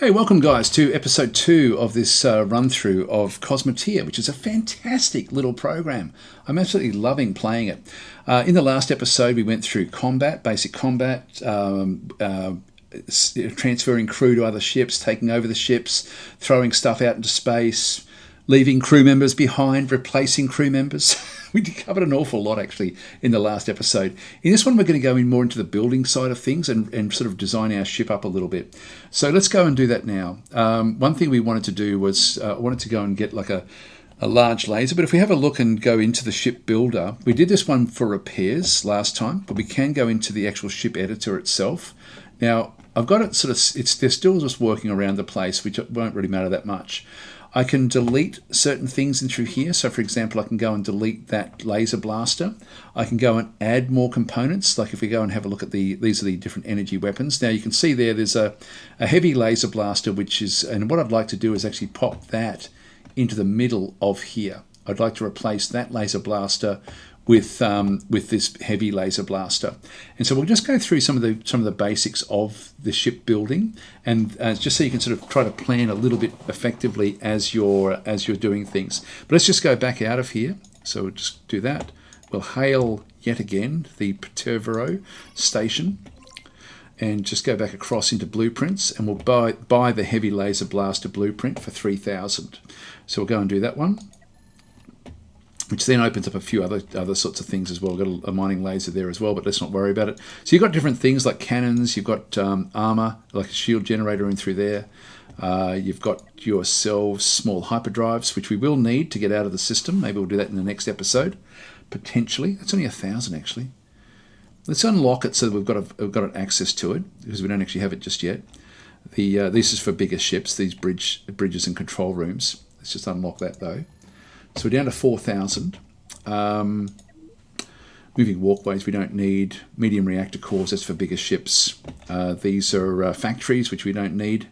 Hey, welcome guys to episode 2 of this run-through of COSMOTEER, which is a fantastic little program. I'm absolutely loving playing it. In the last episode we went through combat, basic combat, transferring crew to other ships, taking over the ships, throwing stuff out into space, leaving crew members behind, replacing crew members. We covered an awful lot actually in the last episode. In this one we're going to go in more into the building side of things and sort of design our ship up a little bit. So let's go and do that now. One thing we wanted to do was I wanted to go and get like a large laser, but if we have a look and go into the ship builder, we did this one for repairs last time, but we can go into the actual ship editor itself. Now I've got it sort of, they're still just working around the place, which won't really matter that much. I can delete certain things in through here. So for example, I can go and delete that laser blaster. I can go and add more components. Like if we go and have a look at these are the different energy weapons. Now you can see there's a heavy laser blaster, which is, and what I'd like to do is actually pop that into the middle of here. I'd like to replace that laser blaster with this heavy laser blaster, and so we'll just go through some of the basics of the ship building, and just so you can sort of try to plan a little bit effectively as you're doing things. But let's just go back out of here. So we'll just do that. We'll hail yet again the Pertevero station, and just go back across into blueprints, and we'll buy the heavy laser blaster blueprint for 3,000. So we'll go and do that one, which then opens up a few other sorts of things as well. We've got a mining laser there as well, but let's not worry about it. So you've got different things like cannons, you've got armor, like a shield generator in through there. You've got yourselves small hyperdrives, which we will need to get out of the system. Maybe we'll do that in the next episode, potentially. It's only 1,000 actually. Let's unlock it so that we've got access to it, because we don't actually have it just yet. This is for bigger ships, these bridges and control rooms. Let's just unlock that though. So we're down to 4,000. Moving walkways we don't need. Medium reactor cores, that's for bigger ships. These are factories, which we don't need.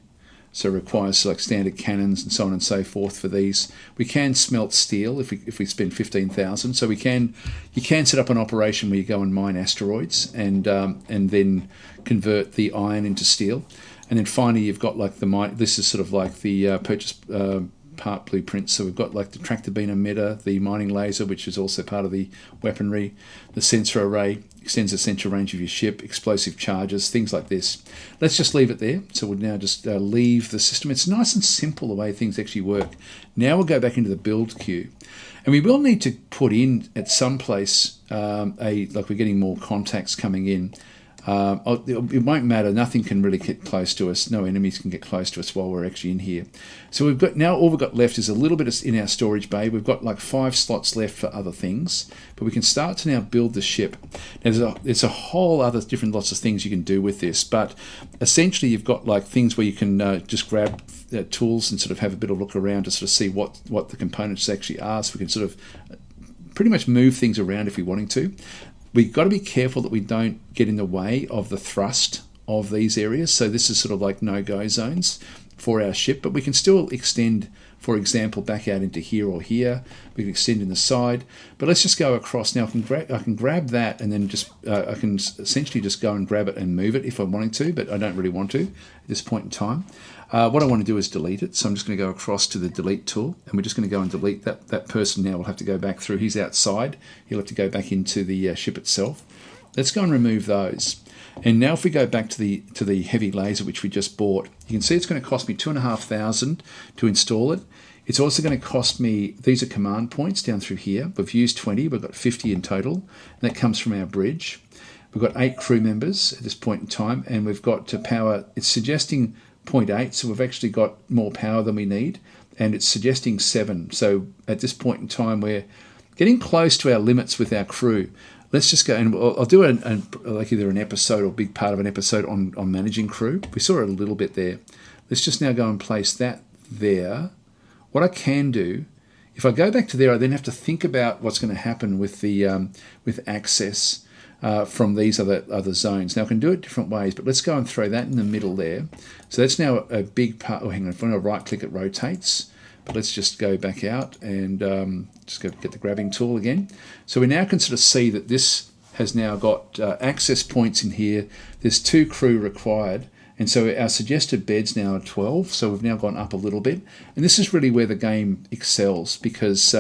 So it requires like standard cannons and so on and so forth for these. We can smelt steel if we spend 15,000. So you can set up an operation where you go and mine asteroids and then convert the iron into steel. And then finally you've got like this is sort of like the purchase part blueprints. So we've got like the tractor beam emitter, the mining laser, which is also part of the weaponry, the sensor array, extends the sensor range of your ship, explosive charges, things like this. Let's just leave it there. So we'll now just leave the system. It's nice and simple the way things actually work. Now we'll go back into the build queue, and we will need to put in at some place like we're getting more contacts coming in. It won't matter, nothing can really get close to us, no enemies can get close to us while we're actually in here. So we've got, now all we've got left is a little bit in our storage bay. We've got like 5 slots left for other things, but we can start to now build the ship. Now there's a whole other different lots of things you can do with this, but essentially you've got like things where you can just grab tools and sort of have a bit of look around to sort of see what the components actually are, so we can sort of pretty much move things around if we're wanting to. We've got to be careful that we don't get in the way of the thrust of these areas. So this is sort of like no-go zones for our ship, but we can still extend, for example, back out into here or here. We can extend in the side, but let's just go across. Now I can grab that, and then just I can essentially just go and grab it and move it if I'm wanting to, but I don't really want to at this point in time. What I want to do is delete it, so I'm just going to go across to the delete tool, and we're just going to go and delete that person. Now we'll have to go back through. He's outside. He'll have to go back into the ship itself. Let's go and remove those. And now if we go back to the heavy laser which we just bought, you can see it's going to cost me 2,500 to install it. It's also going to cost me, these are command points down through here. We've used 20, we've got 50 in total, and that comes from our bridge. We've got 8 crew members at this point in time, and we've got to power, it's suggesting 0.8, so we've actually got more power than we need, and it's suggesting 7. So at this point in time we're getting close to our limits with our crew. Let's just go, and I'll do like either an episode or a big part of an episode on managing crew. We saw it a little bit there. Let's just now go and place that there. What I can do, if I go back to there, I then have to think about what's going to happen with the with access from these other zones. Now I can do it different ways, but let's go and throw that in the middle there. So that's now a big part. Oh, hang on, if I right click, it rotates. But let's just go back out and just go get the grabbing tool again. So we now can sort of see that this has now got access points in here. There's 2 crew required, And so our suggested beds now are 12, so we've now gone up a little bit. And this is really where the game excels, because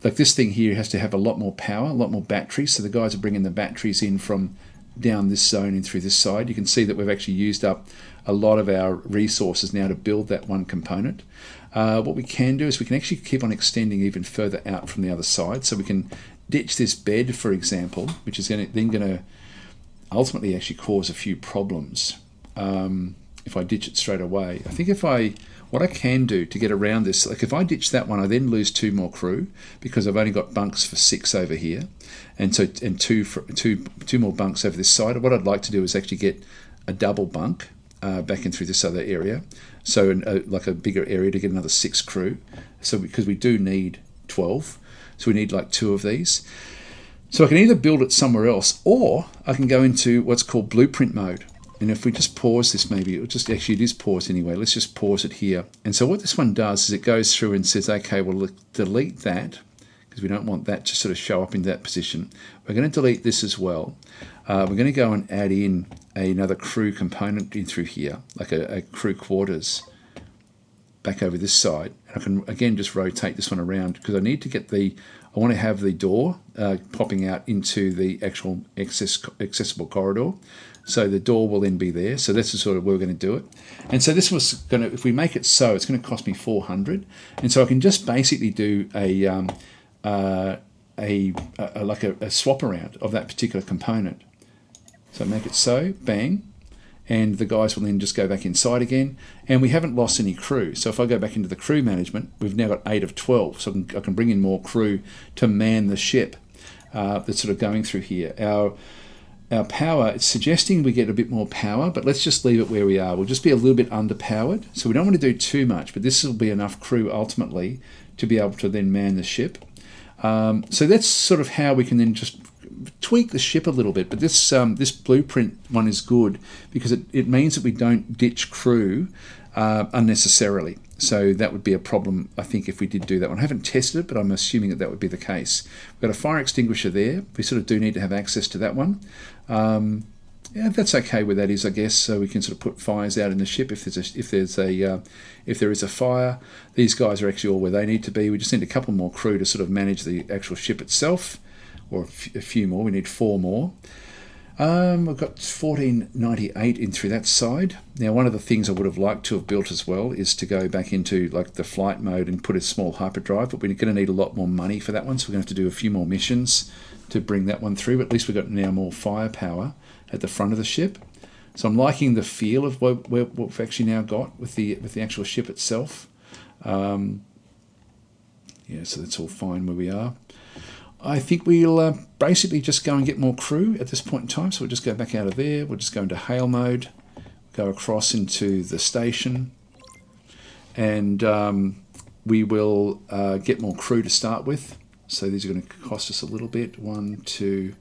like this thing here has to have a lot more power, a lot more batteries. So the guys are bringing the batteries in from down this zone and through this side. You can see that we've actually used up a lot of our resources now to build that one component. What we can do is we can actually keep on extending even further out from the other side. So we can ditch this bed, for example, which is then going to ultimately actually cause a few problems. If I ditch it straight away, I think what I can do to get around this, like if I ditch that one, I then lose 2 more crew because I've only got bunks for 6 over here, and so two more bunks over this side. What I'd like to do is actually get a double bunk back in through this other area, so like a bigger area to get another 6 crew. So because we do need 12, so we need like 2 of these. So I can either build it somewhere else, or I can go into what's called blueprint mode. And if we just pause this, maybe it is paused anyway. Let's just pause it here. And so what this one does is it goes through and says, okay, well, delete that, because we don't want that to sort of show up in that position. We're going to delete this as well. We're going to go and add in another crew component in through here, like a crew quarters back over this side. And I can, again, just rotate this one around because I need to get I want to have the door popping out into the actual accessible corridor. So the door will then be there. So that's the sort of where we're going to do it. And so this was going to, if we make it so, it's going to cost me 400. And so I can just basically do like a swap around of that particular component. So make it so, bang, and the guys will then just go back inside again. And we haven't lost any crew. So if I go back into the crew management, we've now got 8 of 12. So I can bring in more crew to man the ship that's sort of going through here. Our power, it's suggesting we get a bit more power, but let's just leave it where we are. We'll just be a little bit underpowered. So we don't want to do too much, but this will be enough crew ultimately to be able to then man the ship. So that's sort of how we can then just tweak the ship a little bit. But this blueprint one is good because it means that we don't ditch crew unnecessarily. So that would be a problem, I think, if we did do that one. I haven't tested it, but I'm assuming that would be the case. We've got a fire extinguisher there. We sort of do need to have access to that one. Yeah, that's okay where that is, I guess. So we can sort of put fires out in the ship if there is a fire. These guys are actually all where they need to be. We just need a couple more crew to sort of manage the actual ship itself, or a few more. We need 4 more. We've got 1498 in through that side. Now, one of the things I would have liked to have built as well is to go back into like the flight mode and put a small hyperdrive, but we're going to need a lot more money for that one, so we're going to have to do a few more missions to bring that one through. But at least we've got now more firepower at the front of the ship. So I'm liking the feel of what we've actually now got with the actual ship itself. Yeah, so that's all fine where we are. I think we'll basically just go and get more crew at this point in time. So we'll just go back out of there. We'll just go into hail mode, go across into the station, and we will get more crew to start with. So these are going to cost us a little bit. 1, 2,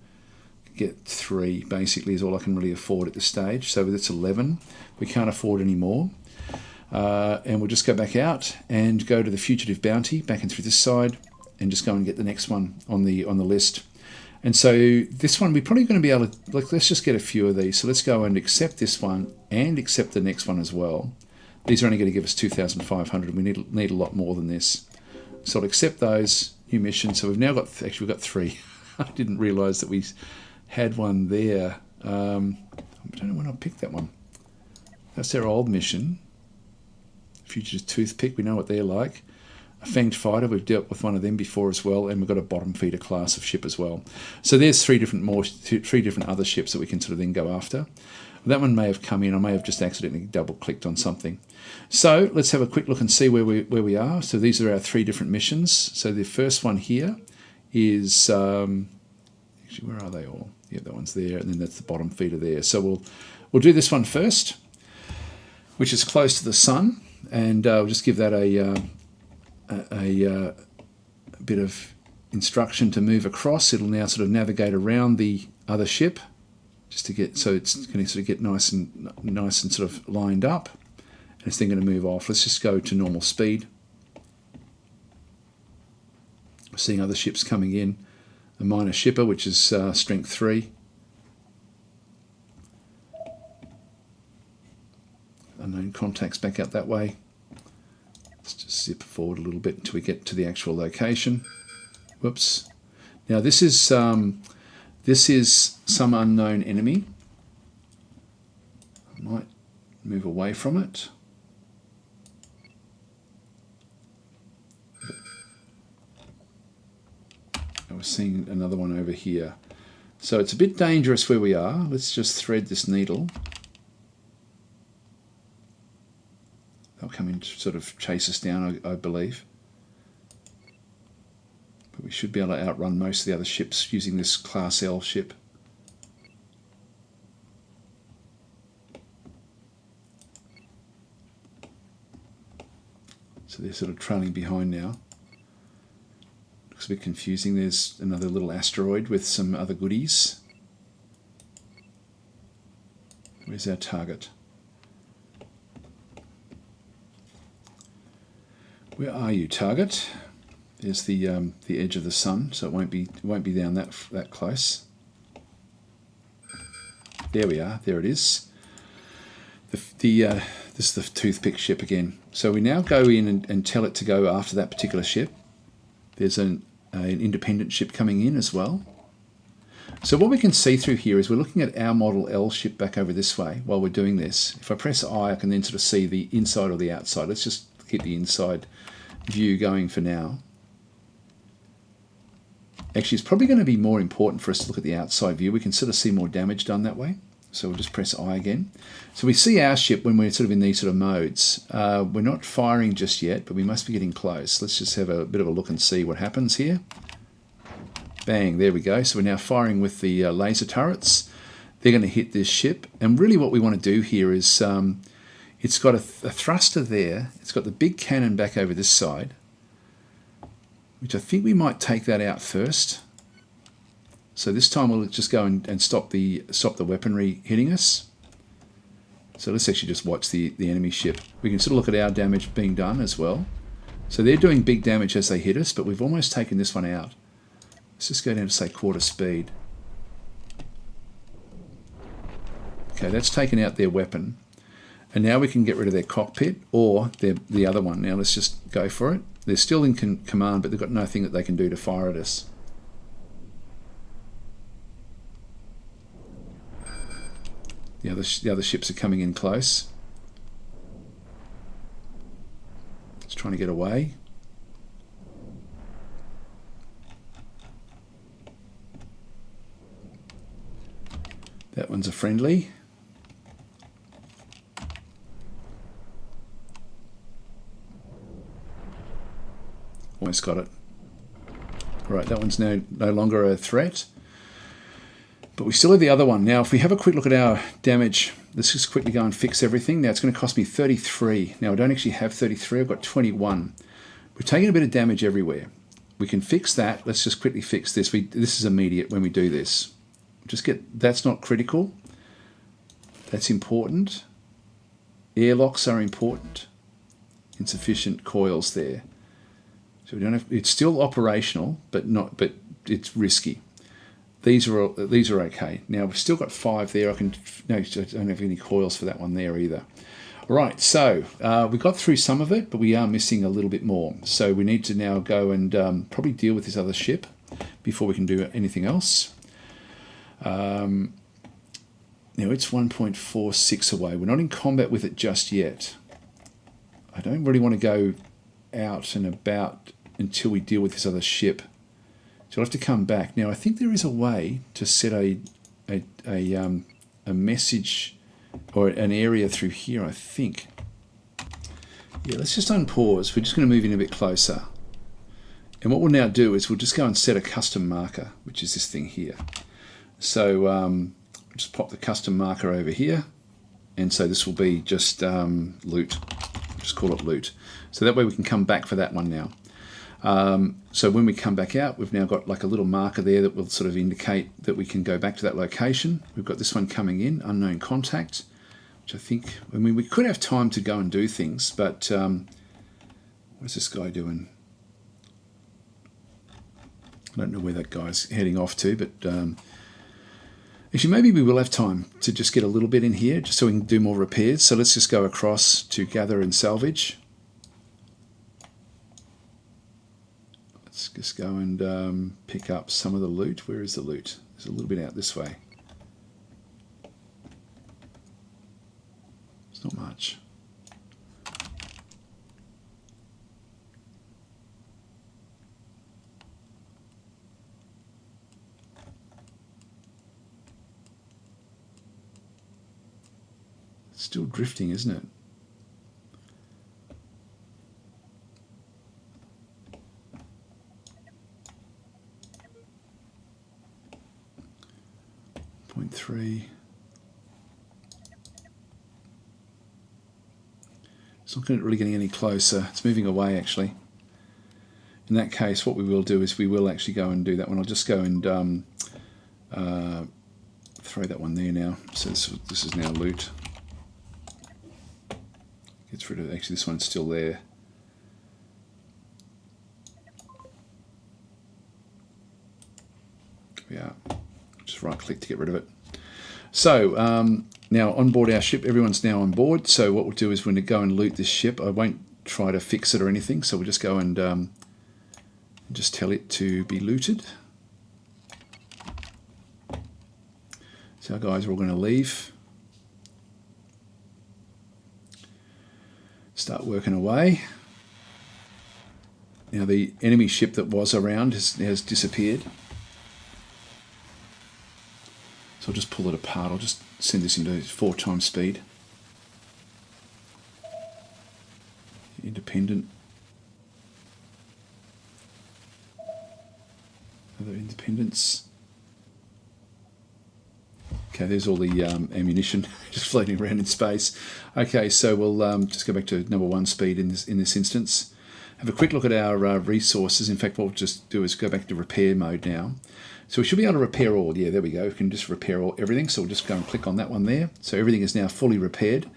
get 3 basically is all I can really afford at this stage. So that's 11. We can't afford any more. And we'll just go back out and go to the fugitive bounty back in through this side, and just go and get the next one on the list. And so this one, we're probably going to be able to, like, let's just get a few of these. So let's go and accept this one and accept the next one as well. These are only going to give us 2,500, and we need a lot more than this. So I'll accept those new missions. So we've now got, actually we've got 3. I didn't realise that we had one there. I don't know when I picked that one. That's their old mission. Fugitive Toothpick, we know what they're like. A Fanged Fighter, we've dealt with one of them before as well, and we've got a bottom feeder class of ship as well. So there's 3 different other ships that we can sort of then go after. That one may have come in, I may have just accidentally double-clicked on something. So let's have a quick look and see where we are. So these are our 3 different missions. So the first one here is, actually, where are they all? Yeah, that one's there, and then that's the bottom feeder there. So we'll do this one first, which is close to the sun, and we'll just give that a bit of instruction to move across. It'll now sort of navigate around the other ship, just to get, so it's going to sort of get nice and sort of lined up, and it's then going to move off. Let's just go to normal speed. We're seeing other ships coming in. A minor shipper, which is strength 3. unknown contacts back out that way. Let's just zip forward a little bit until we get to the actual location. Whoops. Now this is some unknown enemy. I might move away from it. I was seeing another one over here. So it's a bit dangerous where we are. Let's just thread this needle. They'll come in to sort of chase us down, I believe. But we should be able to outrun most of the other ships using this Class L ship. So they're sort of trailing behind now. Looks a bit confusing. There's another little asteroid with some other goodies. Where's our target? Where are you, target? There's the edge of the sun, so it won't be down that close. There we are. There it is. This is the toothpick ship again. So we now go in and tell it to go after that particular ship. There's an independent ship coming in as well. So what we can see through here is we're looking at our Model L ship back over this way while we're doing this. If I press I can then sort of see the inside or the outside. Let's just keep the inside view going for now. Actually, it's probably going to be more important for us to look at the outside view. We can sort of see more damage done that way. So we'll just press I again. So we see our ship when we're sort of in these sort of modes. We're not firing just yet, but we must be getting close. Let's just have a bit of a look and see what happens here. Bang, there we go. So we're now firing with the laser turrets. They're going to hit this ship. And really what we want to do here is, it's got a thruster there. It's got the big cannon back over this side, which I think we might take that out first. So this time we'll just go and stop the weaponry hitting us. So let's actually just watch the enemy ship. We can sort of look at our damage being done as well. So they're doing big damage as they hit us, but we've almost taken this one out. Let's just go down to say quarter speed. Okay, that's taken out their weapon. And now we can get rid of their cockpit or the other one. Now let's just go for it. They're still in command, but they've got nothing that they can do to fire at us. The other ships are coming in close. It's trying to get away. That one's a friendly. Almost got it. Right, that one's no longer a threat. But we still have the other one. Now, if we have a quick look at our damage, let's just quickly go and fix everything. Now, it's going to cost me 33. Now, I don't actually have 33. I've got 21. We're taking a bit of damage everywhere. We can fix that. Let's just quickly fix this. This is immediate when we do this. That's not critical. That's important. Airlocks are important. Insufficient coils there. So we don't have. It's still operational, but it's risky. These are okay. Now we've still got 5 there. I don't have any coils for that one there either. All right, so we got through some of it, but we are missing a little bit more. So we need to now go and probably deal with this other ship before we can do anything else. Now it's 1.46 away. We're not in combat with it just yet. I don't really want to go out and about until we deal with this other ship. So I'll have to come back. Now I think there is a way to set a message or an area through here, I think. Yeah, let's just unpause. We're just going to move in a bit closer. And what we'll now do is we'll just go and set a custom marker, which is this thing here. So just pop the custom marker over here. And so this will be just loot. Just call it loot. So that way we can come back for that one now. So when we come back out, we've now got like a little marker there that will sort of indicate that we can go back to that location. We've got this one coming in, unknown contact, which I mean, we could have time to go and do things, but what's this guy doing? I don't know where that guy's heading off to, but Actually, maybe we will have time to just get a little bit in here, just so we can do more repairs. So let's just go across to gather and salvage. Let's just go and pick up some of the loot. Where is the loot? There's a little bit out this way. It's not much. It's still drifting, isn't it? Point 0.3. It's not really getting any closer. It's moving away, actually. In that case, what we will do is we will actually go and do that one. I'll just go and throw that one there now. So this is now loot. Gets rid of, actually this one's still there. Yeah, just right click to get rid of it. So now on board our ship, everyone's now on board. So what we'll do is we're going to go and loot this ship. I won't try to fix it or anything. So we'll just go and just tell it to be looted. So our guys are all going to leave. Start working away. Now the enemy ship that was around has disappeared. So I'll just pull it apart. I'll just send this into 4 times speed. Independent. Other independents. Okay, there's all the ammunition just floating around in space. Okay, so we'll just go back to number 1 speed in this instance. Have a quick look at our resources. In fact, what we'll just do is go back to repair mode now. So we should be able to repair all. Yeah, there we go. We can just repair everything. So we'll just go and click on that one there. So everything is now fully repaired.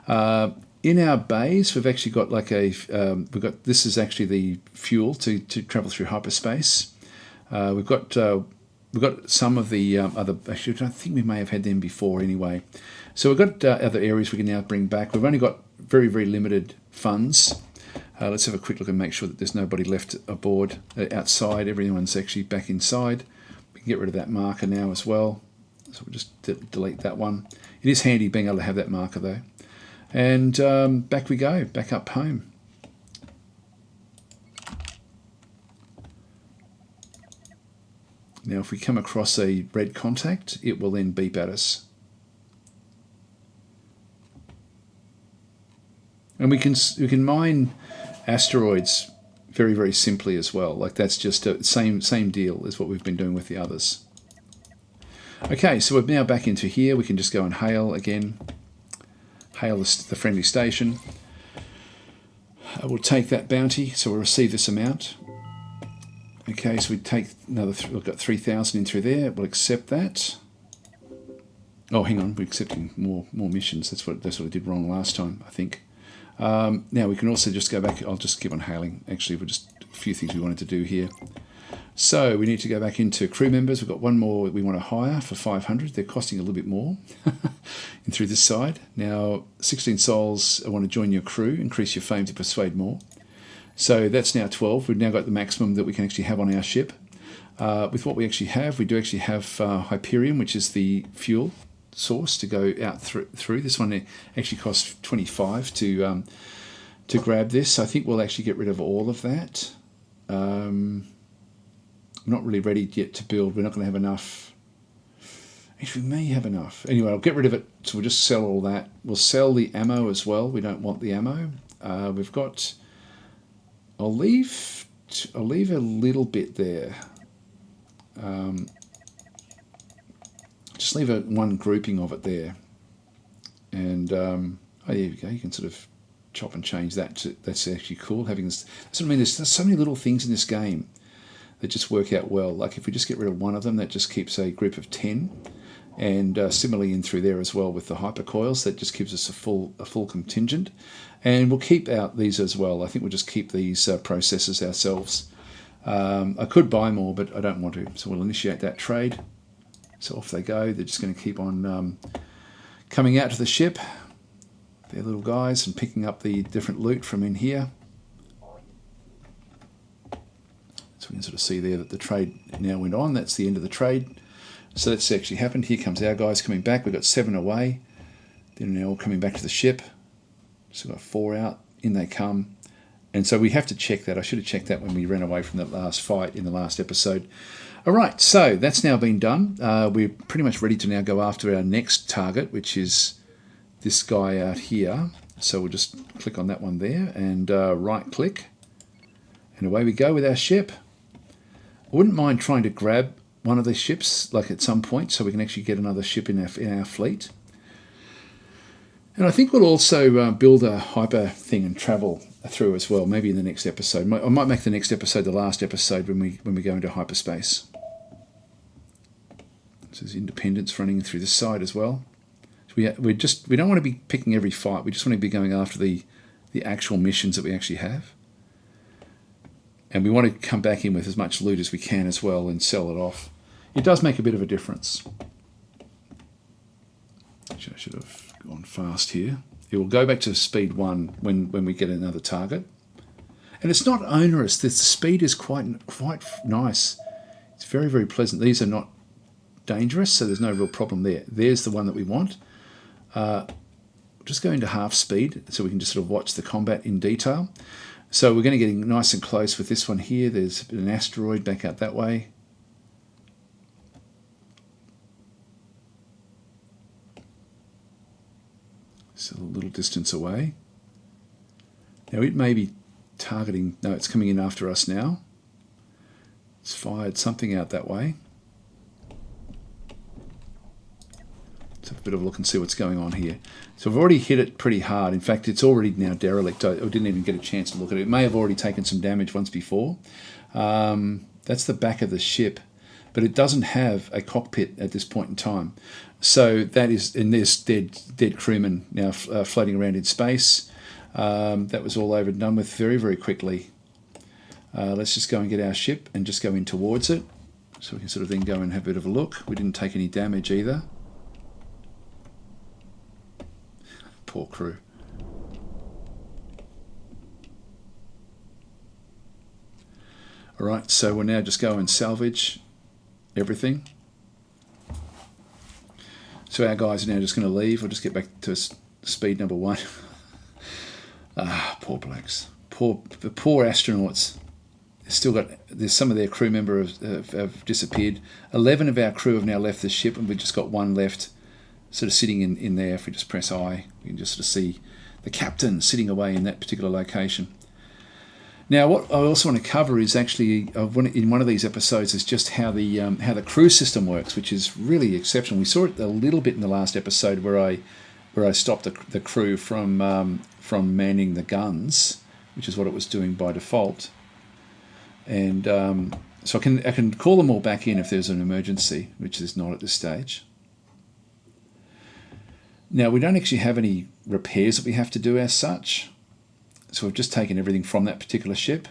In our bays, we've actually got like a this is actually the fuel to travel through hyperspace. We've got some of the other. Actually, I think we may have had them before anyway. So we've got other areas we can now bring back. We've only got very, very limited funds. Let's have a quick look and make sure that there's nobody left aboard outside. Everyone's actually back inside. We can get rid of that marker now as well. So we'll just delete that one. It is handy being able to have that marker though. And back we go, back up home. Now if we come across a red contact, it will then beep at us. And we can mine asteroids very, very simply as well. Like that's just a same deal as what we've been doing with the others. Okay, so we're now back into here. We can just go and hail again. Hail the friendly station. We'll take that bounty, so we'll receive this amount. Okay, so we take another. We've got 3,000 in through there. We'll accept that. Oh, hang on, we're accepting more missions. That's what I did wrong last time, I think. Now we can also just go back. I'll just keep on hailing. Actually, we're just a few things we wanted to do here. So we need to go back into crew members. We've got one more we want to hire for 500. They're costing a little bit more in through this side. Now 16 souls want to join your crew. Increase your fame to persuade more. So that's now 12. We've now got the maximum that we can actually have on our ship. With what we actually have, we do actually have Hyperion, which is the fuel source to go out through. This one actually costs 25 to grab this. I think we'll actually get rid of all of that. I'm not really ready yet to build. We're not going to have enough. Actually, we may have enough. Anyway, I'll get rid of it. So we'll just sell all that. We'll sell the ammo as well. We don't want the ammo. We've got. I'll leave a little bit there. Just leave one grouping of it there. And oh, there you go. You can sort of chop and change that. That's actually cool. Having this. That's what I mean. There's so many little things in this game that just work out well. Like if we just get rid of one of them, that just keeps a group of 10. And similarly in through there as well with the hypercoils, that just gives us a full contingent. And we'll keep out these as well. I think we'll just keep these processors ourselves. I could buy more, but I don't want to. So we'll initiate that trade. So off they go. They're just going to keep on coming out to the ship. They're little guys and picking up the different loot from in here. So we can sort of see there that the trade now went on. That's the end of the trade. So that's actually happened. Here comes our guys coming back. We've got 7 away. They're now all coming back to the ship. So we've got 4 out. In they come. And so we have to check that. I should have checked that when we ran away from that last fight in the last episode. All right, so that's now been done. We're pretty much ready to now go after our next target, which is this guy out here. So we'll just click on that one there and right click. And away we go with our ship. I wouldn't mind trying to grab one of these ships like at some point so we can actually get another ship in our fleet. And I think we'll also build a hyper thing and travel through as well, maybe in the next episode. I might make the next episode the last episode when we go into hyperspace. So there's Independence running through this side as well. So we don't want to be picking every fight. We just want to be going after the actual missions that we actually have. And we want to come back in with as much loot as we can as well and sell it off. It does make a bit of a difference. I should have gone fast here. It will go back to speed 1 when we get another target. And it's not onerous. The speed is quite nice. It's very, very pleasant. These are not dangerous, so there's no real problem there. There's the one that we want. Just go into half speed so we can just sort of watch the combat in detail. So we're going to get nice and close with this one here. There's an asteroid back out that way. So a little distance away. Now it may be targeting, no, it's coming in after us now. It's fired something out that way. Let's have a bit of a look and see what's going on here. So I've already hit it pretty hard. In fact, it's already now derelict. I didn't even get a chance to look at it. It may have already taken some damage once before. That's the back of the ship, but it doesn't have a cockpit at this point in time. So that is, and there's dead crewmen now floating around in space. That was all over and done with very, very quickly. Let's just go and get our ship and just go in towards it. So we can sort of then go and have a bit of a look. We didn't take any damage either. Poor crew. All right, so we'll now just go and salvage everything. So our guys are now just going to leave. We'll just get back to speed number 1. Poor blokes. The poor astronauts. There's some of their crew members have disappeared. 11 of our crew have now left the ship, and we've just got 1 left sort of sitting in there. If we just press I, we can just sort of see the captain sitting away in that particular location. Now, what I also want to cover is actually in one of these episodes is just how the crew system works, which is really exceptional. We saw it a little bit in the last episode where I stopped the crew from manning the guns, which is what it was doing by default, and so I can call them all back in if there's an emergency, which is not at this stage. Now, we don't actually have any repairs that we have to do as such. So we've just taken everything from that particular ship.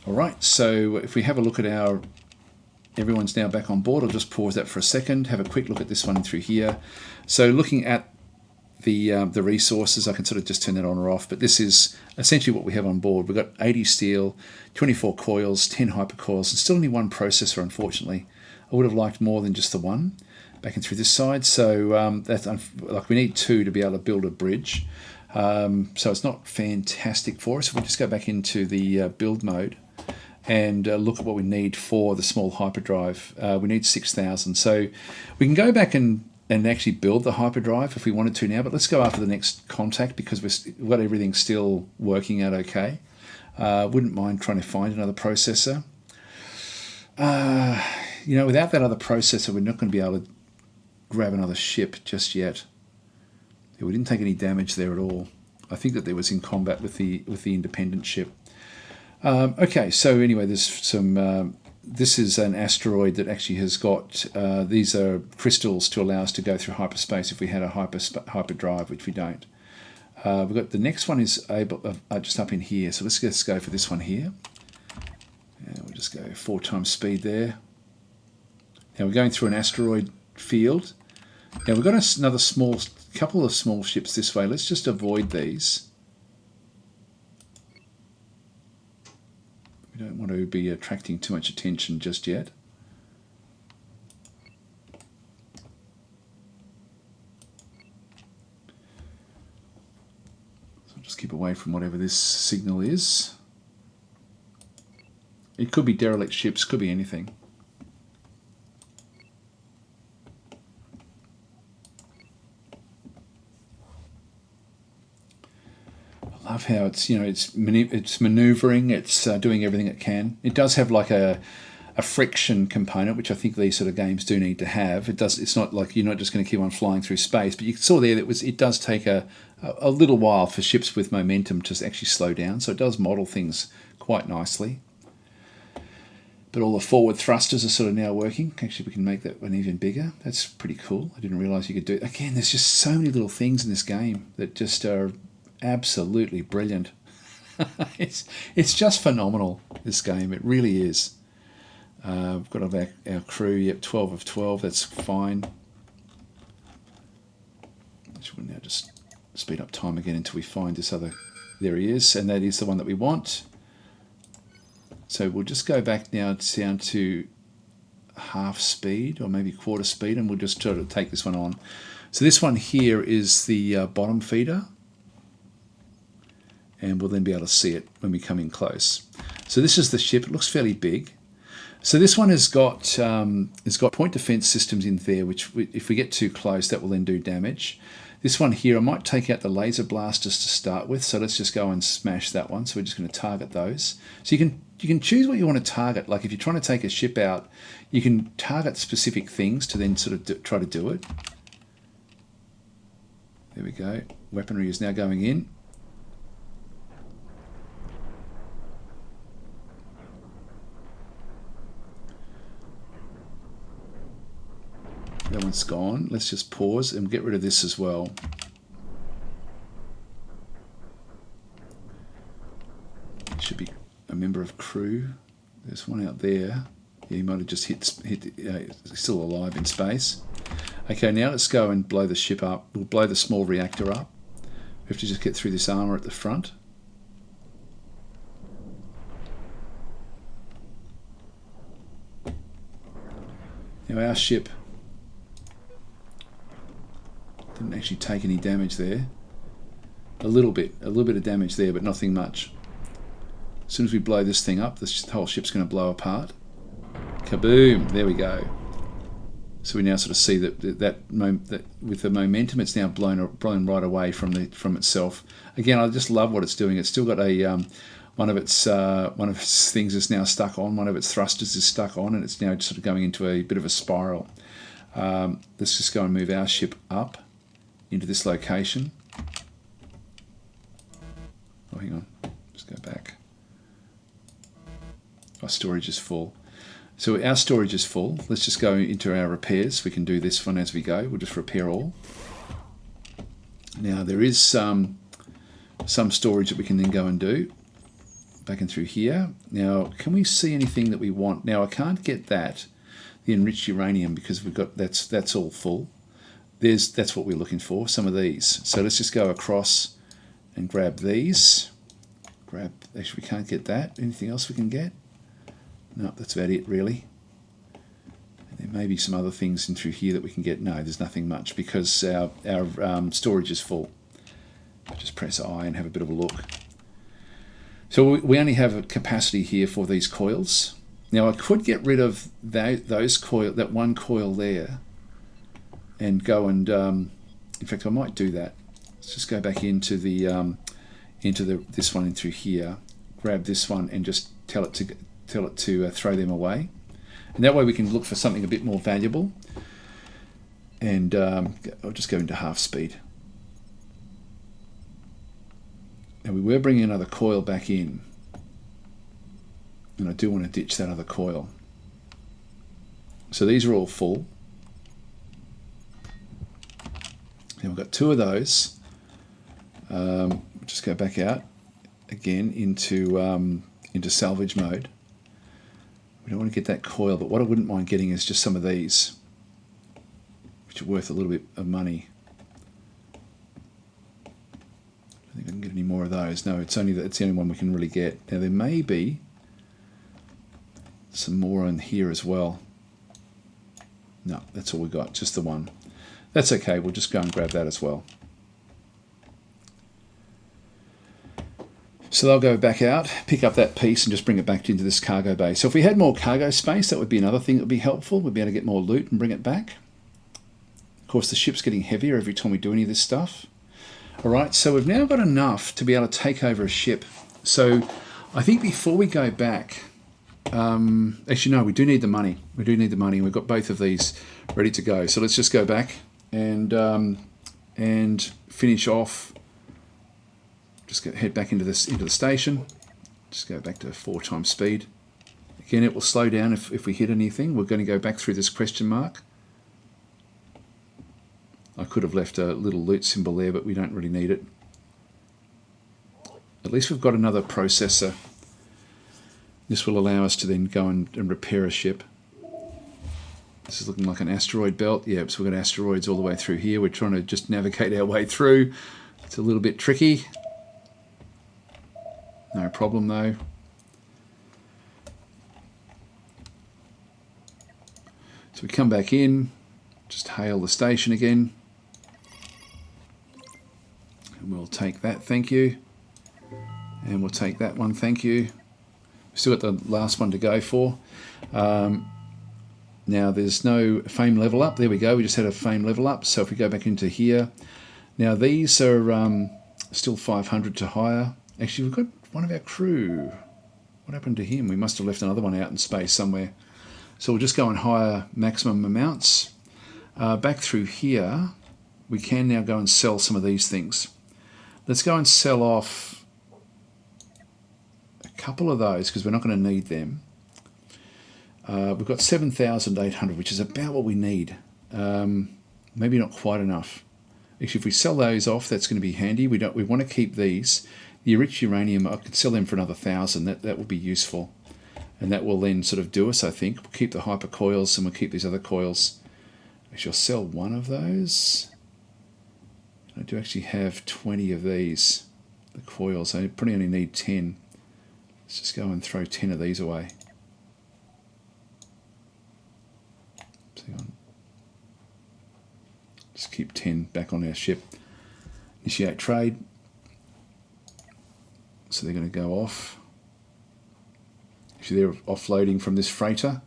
All right, so if we have a look at everyone's now back on board. I'll just pause that for a second, have a quick look at this one through here. So looking at the resources, I can sort of just turn that on or off, but this is essentially what we have on board. We've got 80 steel, 24 coils, 10 hypercoils, and still only 1 processor, unfortunately. I would have liked more than just the 1. Back in through this side, so we need 2 to be able to build a bridge. So it's not fantastic for us. If we just go back into the build mode and look at what we need for the small hyperdrive, we need 6,000. So we can go back and actually build the hyperdrive if we wanted to now. But let's go after the next contact because we've got everything still working out okay. Wouldn't mind trying to find another processor. Without that other processor, we're not going to be able to grab another ship just yet. Yeah, we didn't take any damage there at all. I think that there was in combat with the independent ship. Okay, so anyway, there's some. This is an asteroid that actually has got. These are crystals to allow us to go through hyperspace if we had a hyperdrive, which we don't. We've got the next one is just up in here. So let's go for this one here. And we'll just go 4 times speed there. Now we're going through an asteroid field. Now we've got another couple of small ships this way. Let's just avoid these. We don't want to be attracting too much attention just yet. So I'll just keep away from whatever this signal is. It could be derelict ships, could be anything. I love how it's, you know, it's manoeuvring, it's doing everything it can. It does have like a friction component, which I think these sort of games do need to have. It's not like you're not just going to keep on flying through space, but you saw there that it does take a little while for ships with momentum to actually slow down. So it does model things quite nicely. But all the forward thrusters are sort of now working. Actually, we can make that one even bigger. That's pretty cool. I didn't realise you could do it. Again, there's just so many little things in this game that just are absolutely brilliant. It's just phenomenal, this game. It really is. We've got our crew, yep, 12 of 12. That's fine. We'll now just speed up time again until we find this other... There he is, and that is the one that we want. So we'll just go back now down to half speed, or maybe quarter speed, and we'll just try to take this one on. So this one here is the bottom feeder, and we'll then be able to see it when we come in close. So this is the ship. It looks fairly big. So this one has got point defense systems in there, which if we get too close, that will then do damage. This one here, I might take out the laser blasters to start with. So let's just go and smash that one. So we're just going to target those. So you can choose what you want to target. Like if you're trying to take a ship out, you can target specific things to then sort of try to do it. There we go. Weaponry is now going in. That one's gone. Let's just pause and get rid of this as well. It should be a member of crew. There's one out there. Yeah, he might have just hit still alive in space. Okay, now let's go and blow the ship up. We'll blow the small reactor up. We have to just get through this armor at the front. Now our ship didn't actually take any damage there. A little bit of damage there, but nothing much. As soon as we blow this thing up, the whole ship's going to blow apart. Kaboom! There we go. So we now sort of see that with the momentum, it's now blown right away from itself. Again, I just love what it's doing. It's still got a one of its things is now stuck on. One of its thrusters is stuck on, and it's now sort of going into a bit of a spiral. Let's just go and move our ship up into this location. Oh, hang on. Just go back. Our storage is full. So our storage is full. Let's just go into our repairs. We can do this one as we go. We'll just repair all. Now there is some storage that we can then go and do. Back and through here. Now, can we see anything that we want? Now I can't get that, the enriched uranium, because we've got that's all full. That's what we're looking for, some of these. So let's just go across and grab these. Actually, we can't get that. Anything else we can get? No, that's about it really. And there may be some other things in through here that we can get. No, there's nothing much because our storage is full. I'll just press I and have a bit of a look. So we only have a capacity here for these coils. Now I could get rid of that one coil there, and go and in fact I might do that. Let's just go back into this one in through here, grab this one and just tell it to throw them away, and that way we can look for something a bit more valuable. And I'll just go into half speed. Now we were bringing another coil back in, and I do want to ditch that other coil. So these are all full. And we've got two of those. Just go back out again into salvage mode. We don't want to get that coil, but what I wouldn't mind getting is just some of these, which are worth a little bit of money. I don't think I can get any more of those. No, it's the only one we can really get. Now there may be some more on here as well. No, that's all we got, just the one. That's okay, we'll just go and grab that as well. So they'll go back out, pick up that piece and just bring it back into this cargo bay. So if we had more cargo space, that would be another thing that would be helpful. We'd be able to get more loot and bring it back. Of course, the ship's getting heavier every time we do any of this stuff. All right, so we've now got enough to be able to take over a ship. So I think before we go back, actually no, we do need the money. We do need the money. We've got both of these ready to go. So let's just go back and finish off. Just head back into the station. Just go back to 4 times speed. Again, it will slow down if we hit anything. We're going to go back through this question mark. I could have left a little loot symbol there, but we don't really need it. At least we've got another processor. This will allow us to then go and repair a ship. This is looking like an asteroid belt. Yeah, so we've got asteroids all the way through here. We're trying to just navigate our way through. It's a little bit tricky. No problem though. So we come back in, just hail the station again. And we'll take that, thank you. And we'll take that one, thank you. We've still got the last one to go for. Now there's no fame level up. There we go, we just had a fame level up. So if we go back into here. Now these are still 500 to hire. Actually, we've got one of our crew. What happened to him? We must have left another one out in space somewhere. So we'll just go and hire maximum amounts. Back through here, we can now go and sell some of these things. Let's go and sell off a couple of those because we're not going to need them. We've got 7,800, which is about what we need. Maybe not quite enough. Actually, if we sell those off, that's going to be handy. We want to keep these. The enriched uranium, I could sell them for another 1,000. That will be useful. And that will then sort of do us, I think. We'll keep the hyper coils and we'll keep these other coils. Actually, I'll sell one of those. I do actually have 20 of these, the coils. I probably only need 10. Let's just go and throw 10 of these away. Hang on. Just keep 10 back on our ship. Initiate trade. So they're going to go off. Actually, they're offloading from this freighter.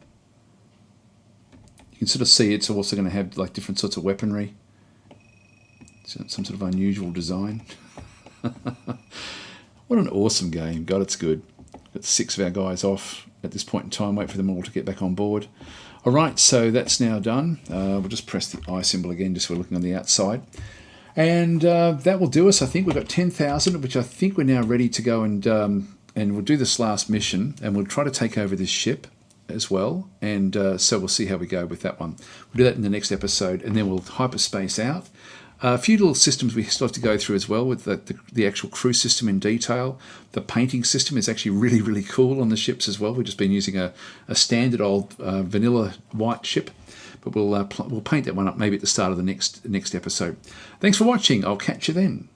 You can sort of see it's also going to have like different sorts of weaponry. Some sort of unusual design. What an awesome game. God, it's good. Got 6 of our guys off at this point in time. Wait for them all to get back on board. All right, so that's now done. We'll just press the I symbol again just so we're looking on the outside. And that will do us, I think. We've got 10,000, which I think we're now ready to go and we'll do this last mission and we'll try to take over this ship as well. And so we'll see how we go with that one. We'll do that in the next episode and then we'll hyperspace out. A few little systems we still have to go through as well with the actual crew system in detail. The painting system is actually really, really cool on the ships as well. We've just been using a standard old vanilla white ship. But we'll paint that one up maybe at the start of the next episode. Thanks for watching. I'll catch you then.